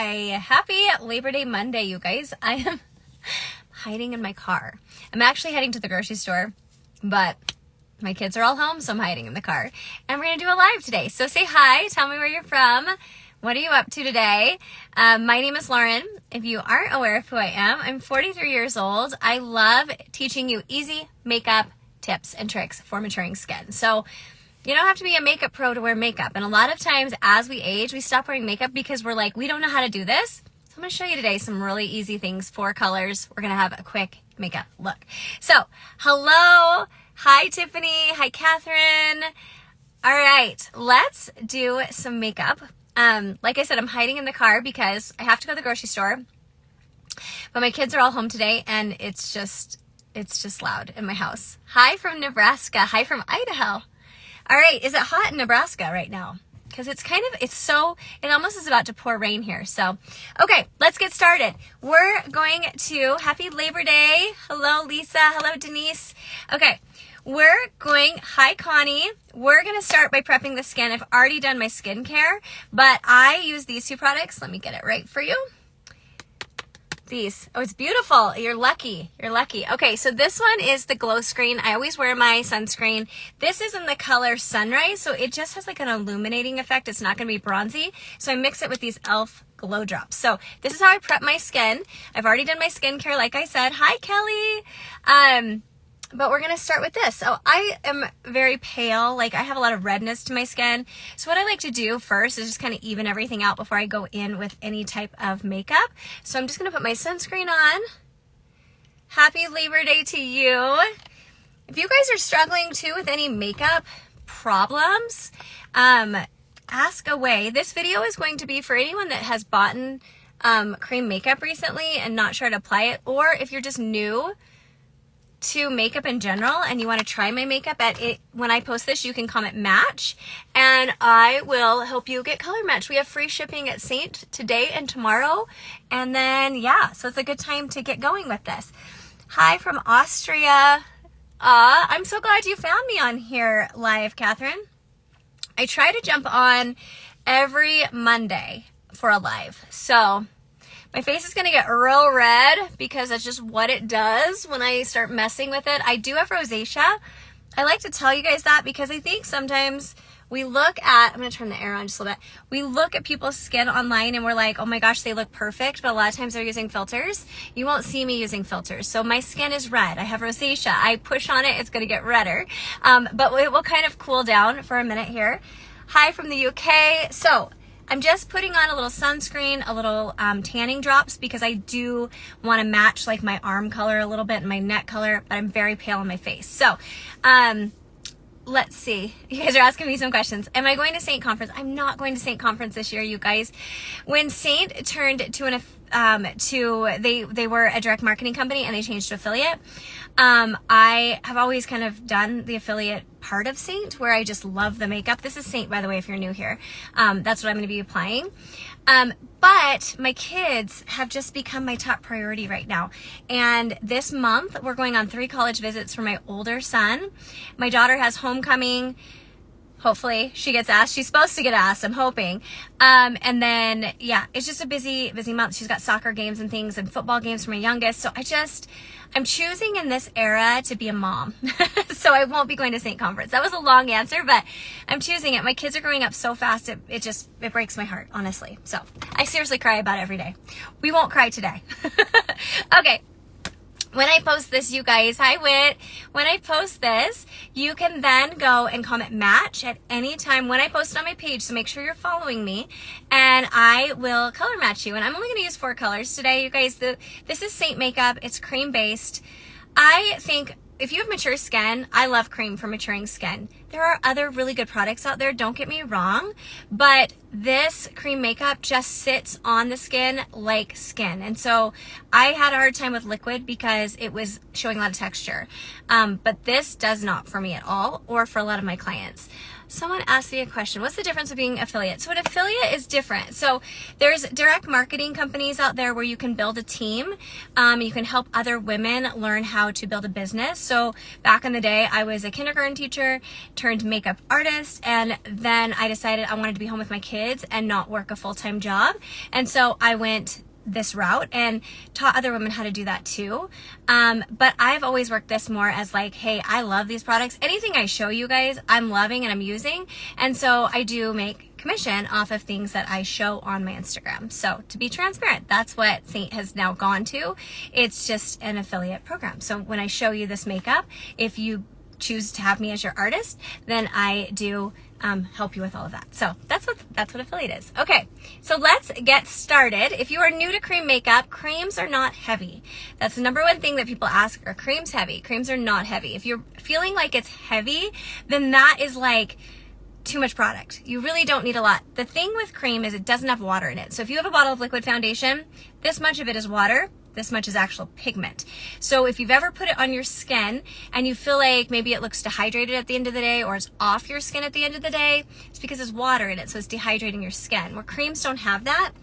Hi, happy Labor Day Monday, you guys. I am hiding in my car. I'm actually heading to the grocery store, but my kids are all home, so I'm hiding in the car. And we're going to do a live today. So say hi, tell me where you're from. What are you up to today? My name is Lauren. If you aren't aware of who I am, I'm 43 years old. I love teaching you easy makeup tips and tricks for maturing skin. So you don't have to be a makeup pro to wear makeup. And a lot of times as we age, we stop wearing makeup because we're like, we don't know how to do this. So I'm going to show you today some really easy things, 4 colors. We're going to have a quick makeup look. So hello. Hi, Tiffany. Hi, Catherine. All right, let's do some makeup. Like I said, I'm hiding in the car because I have to go to the grocery store, but my kids are all home today and it's just loud in my house. Hi from Nebraska. Hi from Idaho. All right. Is it hot in Nebraska right now? Because it almost is about to pour rain here. So, okay, let's get started. We're going to, happy Labor Day. Hello, Lisa. Hello, Denise. Okay. Hi, Connie. We're going to start by prepping the skin. I've already done my skincare, but I use these 2 products. Let me get it right for you. These. Oh, it's beautiful. You're lucky. You're lucky. Okay, so this one is the glow screen. I always wear my sunscreen. This is in the color Sunrise, so it just has like an illuminating effect. It's not going to be bronzy. So I mix it with these e.l.f. glow drops. So this is how I prep my skin. I've already done my skincare, like I said. Hi, Kelly. But we're going to start with this. So I am very pale. Like I have a lot of redness to my skin. So what I like to do first is just kind of even everything out before I go in with any type of makeup. So I'm just going to put my sunscreen on. Happy Labor Day to you. If you guys are struggling too with any makeup problems, ask away. This video is going to be for anyone that has bought cream makeup recently and not sure how to apply it, or if you're just new to makeup in general and you want to try my makeup when I post this, you can comment match and I will help you get color match. We have free shipping at Sept today and tomorrow. And then, yeah, so it's a good time to get going with this. Hi from Austria. I'm so glad you found me on here live, Catherine. I try to jump on every Monday for a live. So my face is going to get real red because that's just what it does when I start messing with it. I do have rosacea. I like to tell you guys that because I think sometimes we look at, I'm going to turn the air on just a little bit. We look at people's skin online and we're like, oh my gosh, they look perfect. But a lot of times they're using filters. You won't see me using filters. So my skin is red. I have rosacea. I push on it, it's going to get redder. But it will kind of cool down for a minute here. Hi from the UK. So I'm just putting on a little sunscreen, a little tanning drops because I do want to match like my arm color a little bit and my neck color, but I'm very pale on my face. So let's see. You guys are asking me some questions. Am I going to Sept Conference? I'm not going to Sept Conference this year, you guys. When Sept turned to they were a direct marketing company and they changed to affiliate. I have always kind of done the affiliate part of Sept where I just love the makeup. This is Sept, by the way, if you're new here. That's what I'm going to be applying. But my kids have just become my top priority right now. And this month we're going on 3 college visits for my older son. My daughter has homecoming. Hopefully she gets asked. She's supposed to get asked, I'm hoping. And then, yeah, it's just a busy month. She's got soccer games and things and football games for my youngest. So I'm choosing in this era to be a mom. So I won't be going to Sept Conference. That was a long answer, but I'm choosing it. My kids are growing up so fast. It breaks my heart, honestly. So I seriously cry about it every day. We won't cry today. Okay. When I post this, you guys, hi Whit. When I post this, you can then go and comment match at any time when I post it on my page. So make sure you're following me and I will color match you. And I'm only going to use 4 colors today, you guys. This is Sept makeup. It's cream based. I think if you have mature skin, I love cream for maturing skin. There are other really good products out there, don't get me wrong, but this cream makeup just sits on the skin like skin. And so I had a hard time with liquid because it was showing a lot of texture. But this does not for me at all, or for a lot of my clients. Someone asked me a question. What's the difference with being affiliate? So an affiliate is different. So there's direct marketing companies out there where you can build a team. You can help other women learn how to build a business. So back in the day, I was a kindergarten teacher turned makeup artist. And then I decided I wanted to be home with my kids and not work a full-time job. And so I went this route and taught other women how to do that too. But I've always worked this more as like, hey, I love these products. Anything I show you guys, I'm loving and I'm using. And so I do make commission off of things that I show on my Instagram. So to be transparent, that's what Sept has now gone to. It's just an affiliate program. So when I show you this makeup, if you choose to have me as your artist, then I do help you with all of that. So that's what affiliate is. Okay, so let's get started. If you are new to cream makeup, creams are not heavy. That's the number one thing that people ask, are creams heavy? Creams are not heavy. If you're feeling like it's heavy, then that is like too much product. You really don't need a lot. The thing with cream is it doesn't have water in it. So if you have a bottle of liquid foundation, this much of it is water. This much is actual pigment. So if you've ever put it on your skin and you feel like maybe it looks dehydrated at the end of the day or it's off your skin at the end of the day, it's because there's water in it, so it's dehydrating your skin. Where creams don't have that,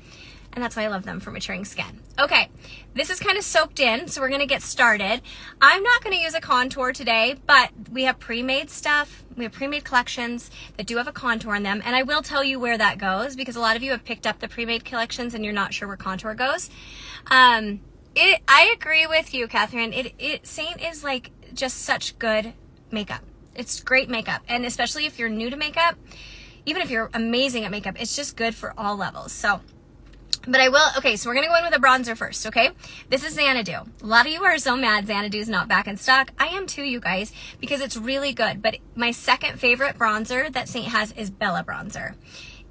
and that's why I love them for maturing skin. Okay, this is kind of soaked in, so we're gonna get started. I'm not gonna use a contour today, but we have pre-made stuff. We have pre-made collections that do have a contour in them, and I will tell you where that goes because a lot of you have picked up the pre-made collections and you're not sure where contour goes. I agree with you, Catherine. Sept is like just such good makeup. It's great makeup. And especially if you're new to makeup, even if you're amazing at makeup, it's just good for all levels. So, but okay, so we're going to go in with a bronzer first, okay? This is Xanadu. A lot of you are so mad Xanadu's not back in stock. I am too, you guys, because it's really good. But my second favorite bronzer that Sept has is Bella Bronzer.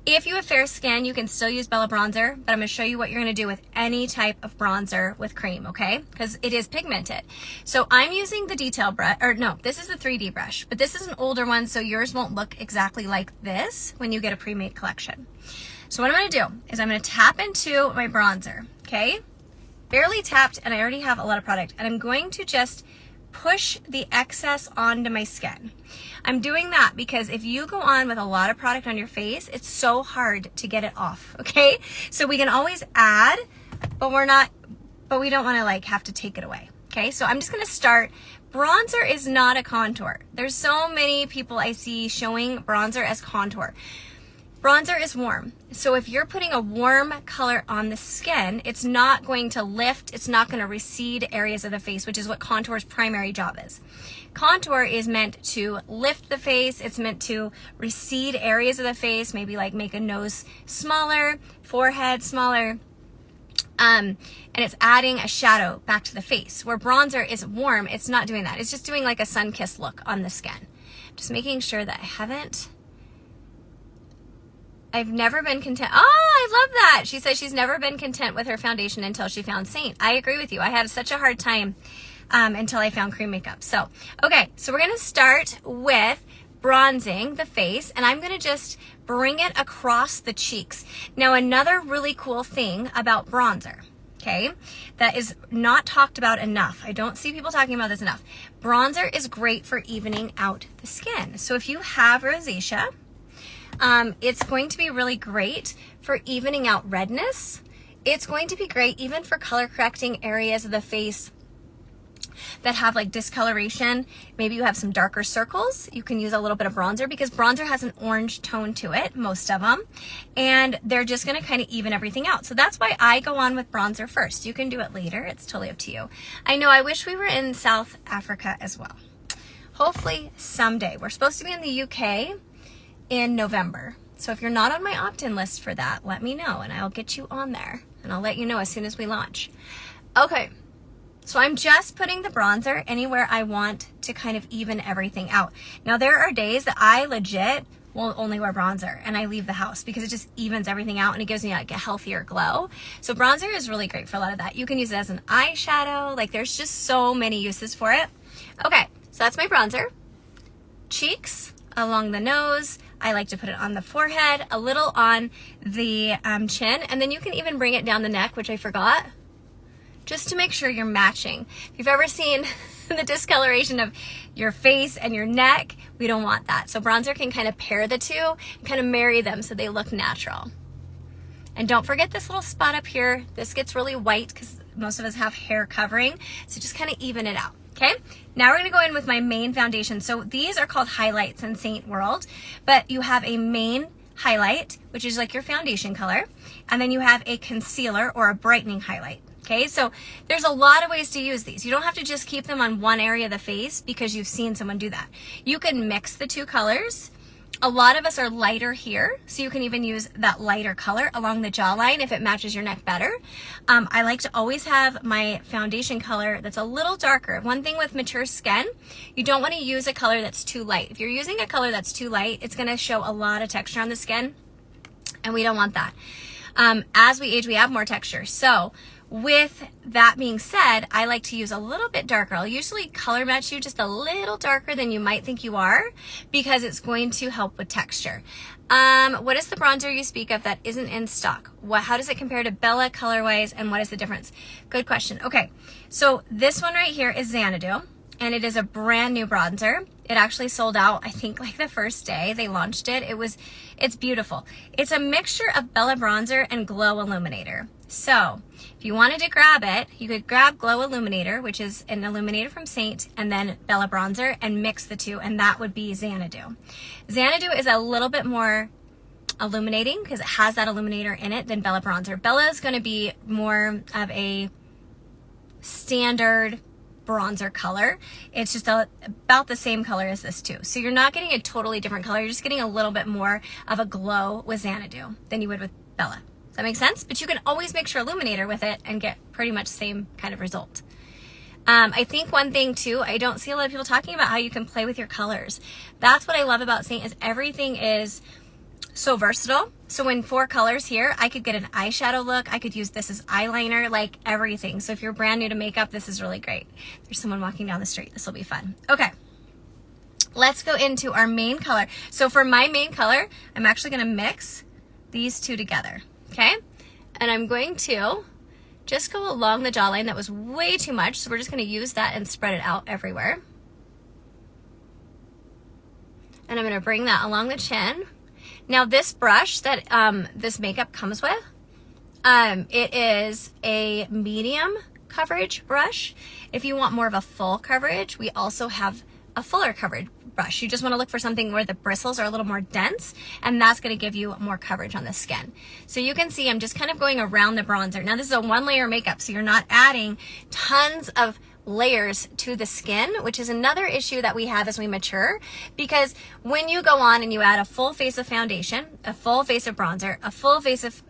If you have fair skin, you can still use Bella Bronzer, but I'm going to show you what you're going to do with any type of bronzer with cream, okay? Because it is pigmented. So I'm using the detail brush, or no, this is the 3D brush, but this is an older one, so yours won't look exactly like this when you get a pre-made collection. So what I'm going to do is I'm going to tap into my bronzer, okay? Barely tapped, and I already have a lot of product, and I'm going to just push the excess onto my skin. I'm doing that because if you go on with a lot of product on your face, it's so hard to get it off, okay? So we can always add, but we don't want to like have to take it away, okay? So I'm just going to start. Bronzer is not a contour. There's so many people I see showing bronzer as contour. Bronzer is warm. So if you're putting a warm color on the skin, it's not going to lift, it's not going to recede areas of the face, which is what contour's primary job is. Contour is meant to lift the face, it's meant to recede areas of the face, maybe like make a nose smaller, forehead smaller, and it's adding a shadow back to the face. Where bronzer is warm, it's not doing that. It's just doing like a sun-kissed look on the skin. Just making sure that I've never been content. Oh, I love that. She says she's never been content with her foundation until she found Sept. I agree with you. I had such a hard time until I found cream makeup. So, okay, so we're going to start with bronzing the face, and I'm going to just bring it across the cheeks. Now, another really cool thing about bronzer, okay, that is not talked about enough. I don't see people talking about this enough. Bronzer is great for evening out the skin. So if you have rosacea, it's going to be really great for evening out redness. It's going to be great even for color correcting areas of the face that have like discoloration. Maybe you have some darker circles. You can use a little bit of bronzer because bronzer has an orange tone to it, most of them, and they're just going to kind of even everything out. So that's why I go on with bronzer first. You can do it later. It's totally up to you. I know I wish we were in South Africa as well. Hopefully someday. We're supposed to be in the UK in November. So if you're not on my opt-in list for that, let me know and I'll get you on there and I'll let you know as soon as we launch. Okay, so I'm just putting the bronzer anywhere I want to kind of even everything out. Now there are days that I legit will only wear bronzer and I leave the house because it just evens everything out and it gives me like a healthier glow. So bronzer is really great for a lot of that. You can use it as an eyeshadow. Like there's just so many uses for it. Okay, so that's my bronzer. Cheeks, along the nose. I like to put it on the forehead, a little on the chin, and then you can even bring it down the neck, which I forgot, just to make sure you're matching. If you've ever seen the discoloration of your face and your neck. We don't want that. So bronzer can kind of pair the two and kind of marry them so they look natural. And don't forget this little spot up here. This gets really white because most of us have hair covering. So just kind of even it out. Okay, now we're gonna go in with my main foundation. So these are called highlights in Saint World, but you have a main highlight, which is like your foundation color, and then you have a concealer or a brightening highlight. Okay, so there's a lot of ways to use these. You don't have to just keep them on one area of the face because you've seen someone do that. You can mix the two colors. A lot of us are lighter here, so you can even use that lighter color along the jawline if it matches your neck better. I like to always have my foundation color that's a little darker. One thing with mature skin, you don't want to use a color that's too light. If you're using a color that's too light, it's going to show a lot of texture on the skin, and we don't want that. As we age, we have more texture. So with that being said, I like to use a little bit darker. I'll usually color match you just a little darker than you might think you are because it's going to help with texture. What is the bronzer you speak of that isn't in stock? How does it compare to Bella color-wise, and what is the difference? Good question. Okay, so this one right here is Xanadu, and it is a brand new bronzer. It actually sold out, I think, like the first day they launched it. It's beautiful. It's a mixture of Bella bronzer and Glow Illuminator. So if you wanted to grab it, you could grab Glow Illuminator, which is an illuminator from Sept, and then Bella bronzer, and mix the two, and that would be Xanadu. Xanadu is a little bit more illuminating because it has that illuminator in it than Bella bronzer. Bella is going to be more of a standard bronzer color. It's just about the same color as this too. So you're not getting a totally different color. You're just getting a little bit more of a glow with Xanadu than you would with Bella. Does that make sense? But you can always mix your illuminator with it and get pretty much the same kind of result. I think one thing too, I don't see a lot of people talking about how you can play with your colors. That's what I love about Saint, is everything is so versatile. So in 4 colors here, I could get an eyeshadow look. I could use this as eyeliner, like everything. So if you're brand new to makeup, this is really great. There's someone walking down the street. This will be fun. Okay, let's go into our main color. So for my main color, I'm actually gonna mix these two together, okay? And I'm going to just go along the jawline. That was way too much, so we're just gonna use that and spread it out everywhere. And I'm gonna bring that along the chin. Now this brush that this makeup comes with, it is a medium coverage brush. If you want more of a full coverage, we also have a fuller coverage brush. You just want to look for something where the bristles are a little more dense, and that's going to give you more coverage on the skin. So you can see I'm just kind of going around the bronzer. Now this is a 1-layer makeup, so you're not adding tons of layers to the skin, which is another issue that we have as we mature, because when you go on and you add a full face of foundation, a full face of bronzer, a full face of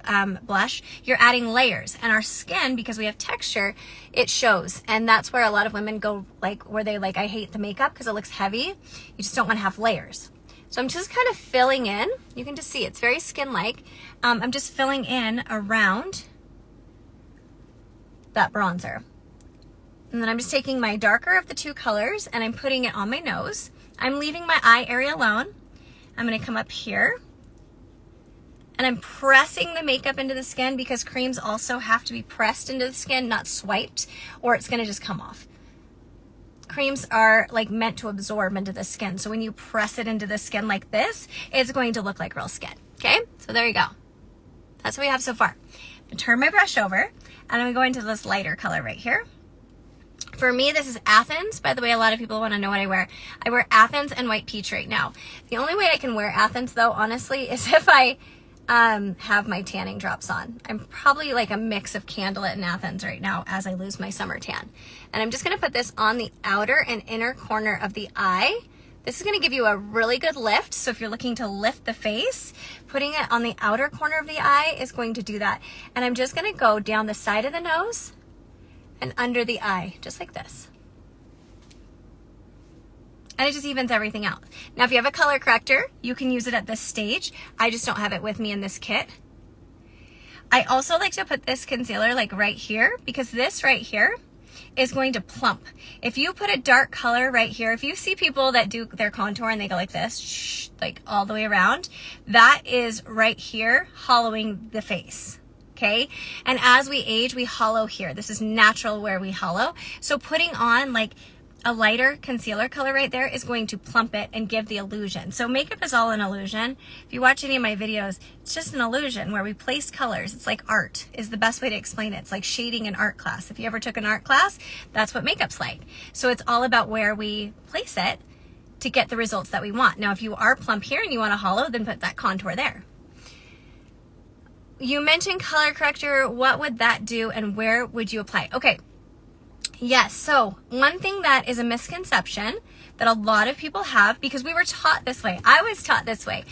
blush, you're adding layers, and our skin, because we have texture, it shows. And that's where a lot of women go, like, where they like, I hate the makeup because it looks heavy. You just don't want to have layers. So I'm just kind of filling in. You can just see it's very skin-like. I'm just filling in around that bronzer. And then I'm just taking my darker of the 2 colors and I'm putting it on my nose. I'm leaving my eye area alone. I'm gonna come up here and I'm pressing the makeup into the skin, because creams also have to be pressed into the skin, not swiped, or it's gonna just come off. Creams are like meant to absorb into the skin. So when you press it into the skin like this, it's going to look like real skin, okay? So there you go. That's what we have so far. I'm gonna turn my brush over and I'm gonna go into this lighter color right here. For me, this is Athens. By the way, a lot of people want to know what I wear. I wear Athens and White Peach right now. The only way I can wear Athens, though, honestly, is if I have my tanning drops on. I'm probably like a mix of Candlelit and Athens right now as I lose my summer tan. And I'm just going to put this on the outer and inner corner of the eye. This is going to give you a really good lift. So if you're looking to lift the face, putting it on the outer corner of the eye is going to do that. And I'm just going to go down the side of the nose and under the eye, just like this. And it just evens everything out. Now, if you have a color corrector, you can use it at this stage. I just don't have it with me in this kit. I also like to put this concealer like right here, because this right here is going to plump. If you put a dark color right here, if you see people that do their contour and they go like this, like all the way around, that is right here hollowing the face. Okay, and as we age, we hollow here. This is natural where we hollow. So putting on like a lighter concealer color right there is going to plump it and give the illusion. So makeup is all an illusion. If you watch any of my videos, it's just an illusion where we place colors. It's like art is the best way to explain it. It's like shading in art class. If you ever took an art class, that's what makeup's like. So it's all about where we place it to get the results that we want. Now, if you are plump here and you want a hollow, then put that contour there. You mentioned color corrector. What would that do and where would you apply? Okay. Yes, so one thing that is a misconception that a lot of people have, because we were taught this way, I was taught this way,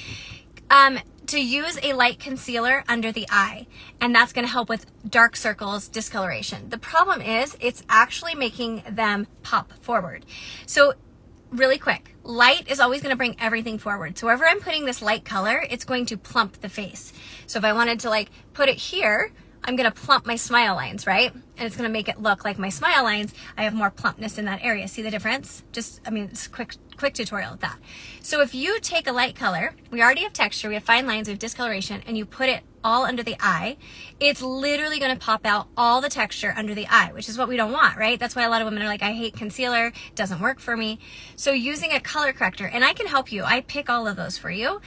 to use a light concealer under the eye, and that's going to help with dark circles, discoloration. The problem is it's actually making them pop forward. So really quick, light is always going to bring everything forward. So wherever I'm putting this light color, it's going to plump the face. So if I wanted to like put it here, I'm going to plump my smile lines, right? And it's going to make it look like my smile lines. I have more plumpness in that area. See the difference? It's a quick tutorial of that. So if you take a light color, we already have texture, we have fine lines, we have discoloration, and you put it all under the eye, it's literally going to pop out all the texture under the eye, which is what we don't want, right? That's why a lot of women are like, I hate concealer, it doesn't work for me. So using a color corrector, and I can help you, I pick all of those for you.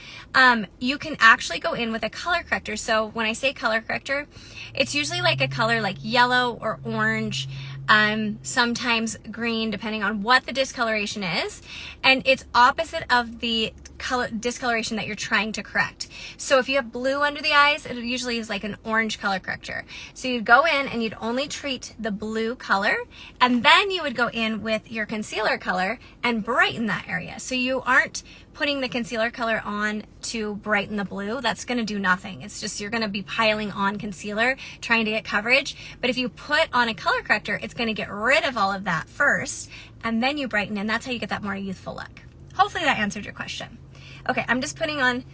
You can actually go in with a color corrector. So when I say color corrector, it's usually like a color like yellow or orange, sometimes green, depending on what the discoloration is. And it's opposite of the color discoloration that you're trying to correct. So if you have blue under the eyes, it usually is like an orange color corrector. So you'd go in and you'd only treat the blue color, and then you would go in with your concealer color and brighten that area. So you aren't putting the concealer color on to brighten the blue. That's going to do nothing. It's just you're going to be piling on concealer trying to get coverage. But if you put on a color corrector, it's going to get rid of all of that first, and then you brighten, and that's how you get that more youthful look. Hopefully that answered your question. Okay, I'm just putting on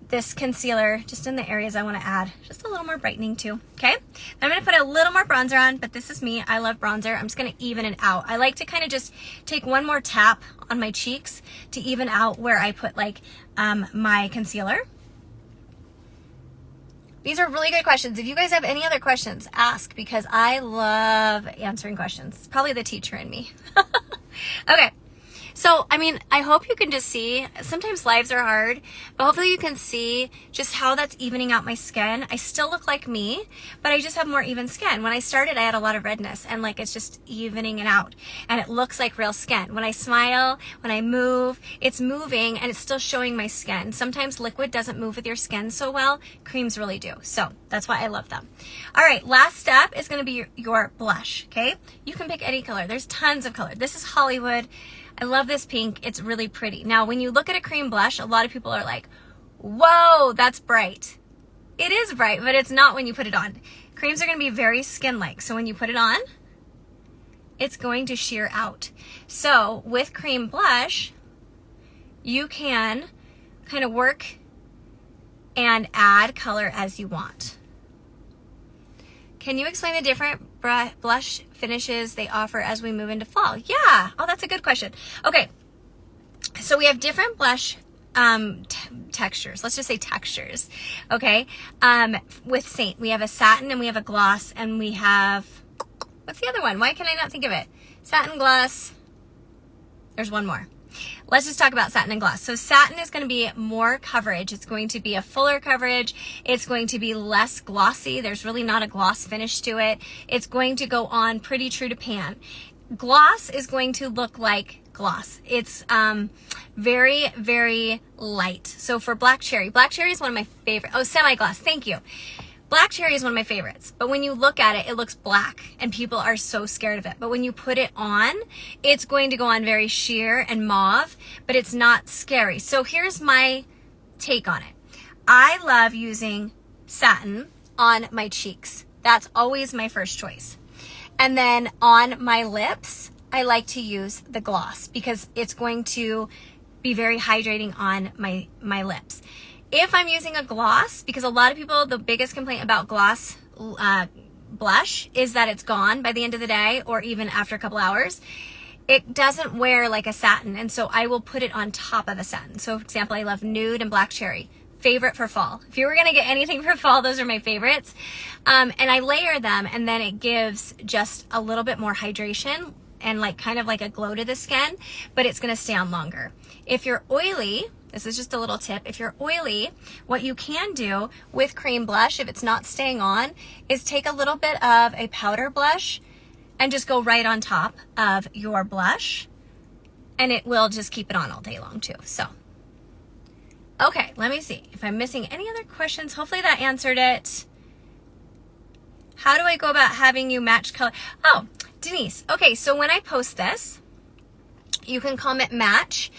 this concealer just in the areas I want to add just a little more brightening to. Okay, I'm going to put a little more bronzer on, but this is me. I love bronzer. I'm just going to even it out. I like to kind of just take one more tap on my cheeks to even out where I put like my concealer. These are really good questions. If you guys have any other questions, ask, because I love answering questions. It's probably the teacher in me. Okay. So, I hope you can just see, sometimes lives are hard, but hopefully you can see just how that's evening out my skin. I still look like me, but I just have more even skin. When I started, I had a lot of redness, and like it's just evening it out, and it looks like real skin. When I smile, when I move, it's moving, and it's still showing my skin. Sometimes liquid doesn't move with your skin so well. Creams really do. So that's why I love them. All right, last step is going to be your blush, okay? You can pick any color. There's tons of color. This is Hollywood. I love this pink. It's really pretty. Now, when you look at a cream blush, a lot of people are like, whoa, that's bright. It is bright, but it's not when you put it on. Creams are going to be very skin-like. So when you put it on, it's going to sheer out. So with cream blush, you can kind of work and add color as you want. Can you explain the different blush finishes they offer as we move into fall? Yeah. Oh, that's a good question. Okay. So we have different blush textures. Let's just say textures. Okay. With Sept, we have a satin and we have a gloss, and we have, what's the other one? Why can I not think of it? Satin, gloss. There's one more. Let's just talk about satin and gloss. So satin is going to be more coverage. It's going to be a fuller coverage. It's going to be less glossy. There's really not a gloss finish to it. It's going to go on pretty true to pan. Gloss is going to look like gloss. It's very, very light. So for black cherry is one of my favorite. Oh, semi-gloss. Thank you. Black cherry is one of my favorites, but when you look at it, it looks black, and people are so scared of it. But when you put it on, it's going to go on very sheer and mauve, but it's not scary. So here's my take on it. I love using satin on my cheeks. That's always my first choice. And then on my lips, I like to use the gloss because it's going to be very hydrating on my lips. If I'm using a gloss, because a lot of people, the biggest complaint about gloss blush is that it's gone by the end of the day or even after a couple hours. It doesn't wear like a satin, and so I will put it on top of a satin. So for example, I love nude and black cherry. Favorite for fall. If you were going to get anything for fall, those are my favorites. And I layer them, and then it gives just a little bit more hydration and like kind of like a glow to the skin, but it's gonna stay on longer. If you're oily, this is just a little tip. If you're oily, what you can do with cream blush, if it's not staying on, is take a little bit of a powder blush and just go right on top of your blush, and it will just keep it on all day long too. So, okay, let me see if I'm missing any other questions. Hopefully that answered it. How do I go about having you match color? Oh, Denise. Okay, so when I post this, you can comment match.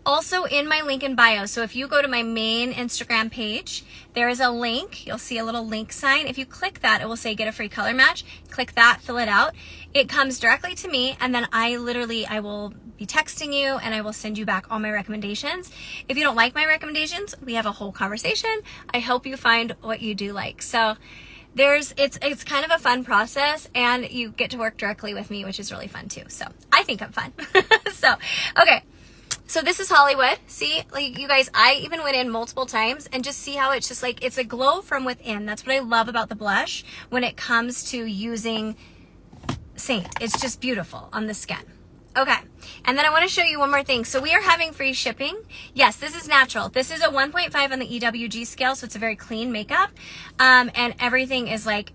Also in my link in bio. So if you go to my main Instagram page, there is a link. You'll see a little link sign. If you click that, it will say get a free color match. Click that, fill it out. It comes directly to me, and then I will be texting you and I will send you back all my recommendations. If you don't like my recommendations, we have a whole conversation. I hope you find what you do like. So it's kind of a fun process, and you get to work directly with me, which is really fun too. So I think I'm fun. So, okay. So this is Hollywood. See, like you guys, I even went in multiple times and just see how it's just like, it's a glow from within. That's what I love about the blush when it comes to using Sept. It's just beautiful on the skin. Okay. And then I want to show you one more thing. So we are having free shipping. Yes, this is natural. This is a 1.5 on the EWG scale. So it's a very clean makeup. And everything is like,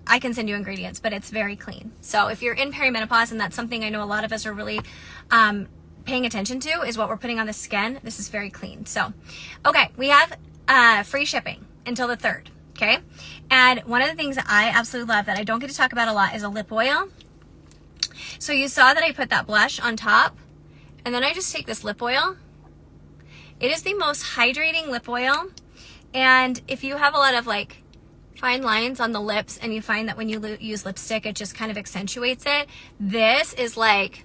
I can send you ingredients, but it's very clean. So if you're in perimenopause, and that's something I know a lot of us are really, paying attention to, is what we're putting on the skin. This is very clean. So, okay, we have free shipping until the 3rd, okay? And one of the things that I absolutely love that I don't get to talk about a lot is a lip oil. So you saw that I put that blush on top, and then I just take this lip oil. It is the most hydrating lip oil, and if you have a lot of like fine lines on the lips and you find that when you use lipstick, it just kind of accentuates it, this is like,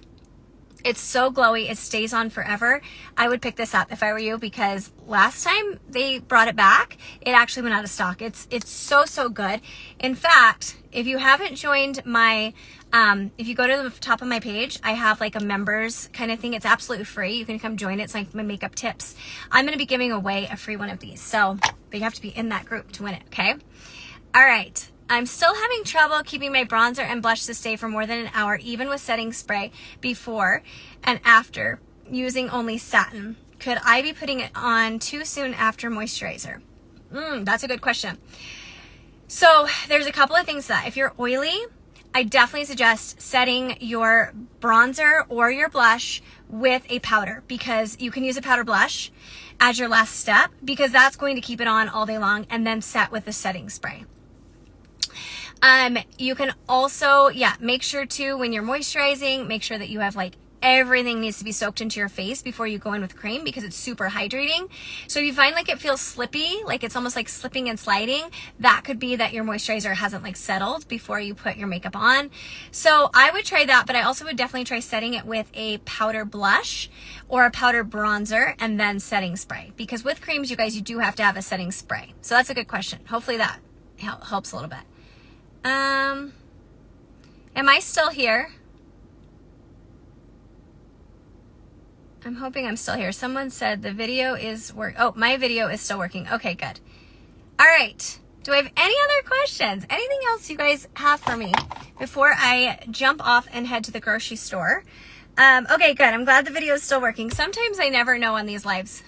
it's so glowy, it stays on forever. I would pick this up if I were you, because last time they brought it back, it actually went out of stock. It's so good. In fact, if you haven't joined my, if you go to the top of my page, I have like a members kind of thing. It's absolutely free. You can come join it. It's like my makeup tips. I'm going to be giving away a free one of these. So, but you have to be in that group to win it, okay? All right. I'm still having trouble keeping my bronzer and blush to stay for more than an hour, even with setting spray before and after using only satin. Could I be putting it on too soon after moisturizer? That's a good question. So there's a couple of things to that. If you're oily, I definitely suggest setting your bronzer or your blush with a powder, because you can use a powder blush as your last step, because that's going to keep it on all day long, and then set with the setting spray. You can also, make sure to, when you're moisturizing, make sure that you have like everything needs to be soaked into your face before you go in with cream, because it's super hydrating. So if you find like it feels slippy, like it's almost like slipping and sliding, that could be that your moisturizer hasn't like settled before you put your makeup on. So I would try that, but I also would definitely try setting it with a powder blush or a powder bronzer and then setting spray, because with creams, you guys, you do have to have a setting spray. So that's a good question. Hopefully that helps a little bit. Am I still here? I'm hoping I'm still here. Someone said the video is my video is still working. Okay, good. All right. Do I have any other questions? Anything else you guys have for me before I jump off and head to the grocery store? Okay, good. I'm glad the video is still working. Sometimes I never know on these lives.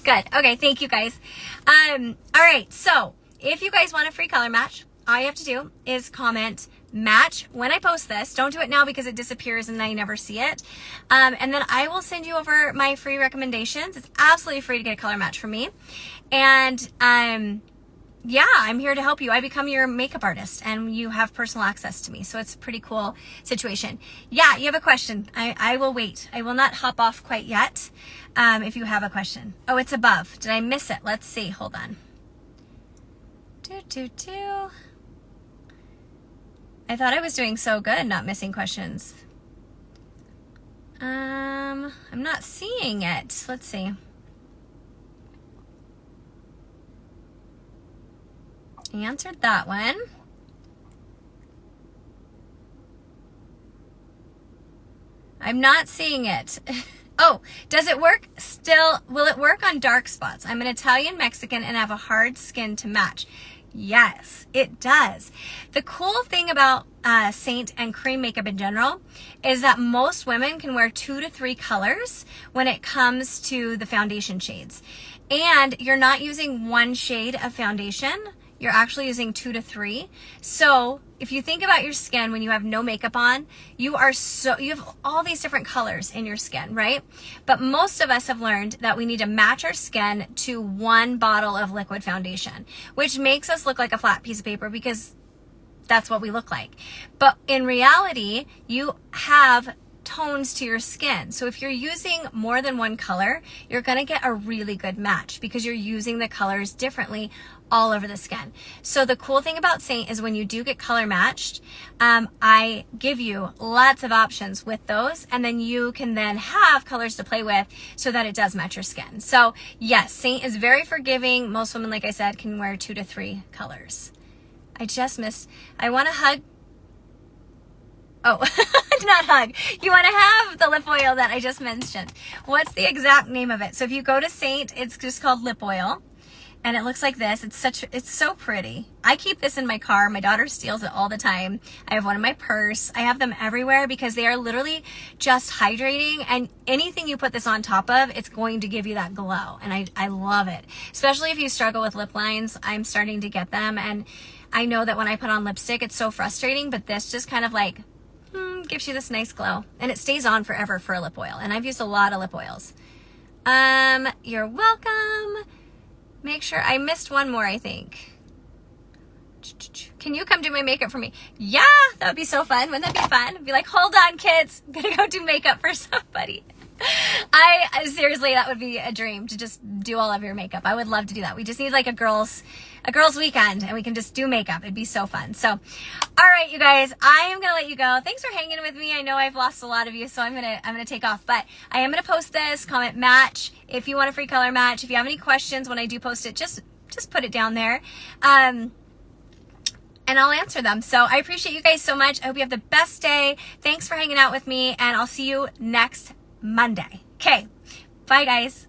Good. Okay, thank you guys. All right. So if you guys want a free color match, all you have to do is comment match when I post this. Don't do it now because it disappears and I never see it. And then I will send you over my free recommendations. It's absolutely free to get a color match from me. And yeah, I'm here to help you. I become your makeup artist and you have personal access to me. So it's a pretty cool situation. Yeah, you have a question. I will wait. I will not hop off quite yet if you have a question. Oh, it's above. Did I miss it? Let's see. Hold on. I thought I was doing so good not missing questions. I'm not seeing it. Let's see. I answered that one. I'm not seeing it. Oh, does it work still? Will it work on dark spots? I'm an Italian Mexican and have a hard skin to match. Yes, it does. The cool thing about Sept and cream makeup in general is that most women can wear 2 to 3 colors when it comes to the foundation shades. And you're not using one shade of foundation. You're actually using 2 to 3. So if you think about your skin when you have no makeup on, you have all these different colors in your skin, right? But most of us have learned that we need to match our skin to one bottle of liquid foundation, which makes us look like a flat piece of paper because that's what we look like. But in reality, you have tones to your skin. So if you're using more than one color, you're going to get a really good match because you're using the colors differently all over the skin. So the cool thing about Sept is when you do get color matched, I give you lots of options with those, and then you can then have colors to play with so that it does match your skin. So yes, Sept is very forgiving. Most women, like I said, can wear 2 to 3 colors. I want to hug. Oh, not hug. You want to have the lip oil that I just mentioned. What's the exact name of it? So if you go to Sept, it's just called lip oil. And it looks like this. It's so pretty. I keep this in my car. My daughter steals it all the time. I have one in my purse. I have them everywhere because they are literally just hydrating, and anything you put this on top of, it's going to give you that glow. And I love it. Especially if you struggle with lip lines. I'm starting to get them, and I know that when I put on lipstick, it's so frustrating, but this just kind of like gives you this nice glow, and it stays on forever for a lip oil. And I've used a lot of lip oils. You're welcome. Make sure I missed one more, I think. Can you come do my makeup for me? Yeah, that would be so fun. Wouldn't that be fun? I'd be like, hold on, kids. I'm gonna go do makeup for somebody. Seriously, that would be a dream to just do all of your makeup. I would love to do that. We just need like a girls weekend, and we can just do makeup. It'd be so fun. So, all right, you guys, I am gonna let you go. Thanks for hanging with me. I know I've lost a lot of you, so I'm gonna take off. But I am gonna post this comment match if you want a free color match. If you have any questions when I do post it, just put it down there. And I'll answer them. So I appreciate you guys so much. I hope you have the best day. Thanks for hanging out with me, and I'll see you next Monday. Okay, bye guys.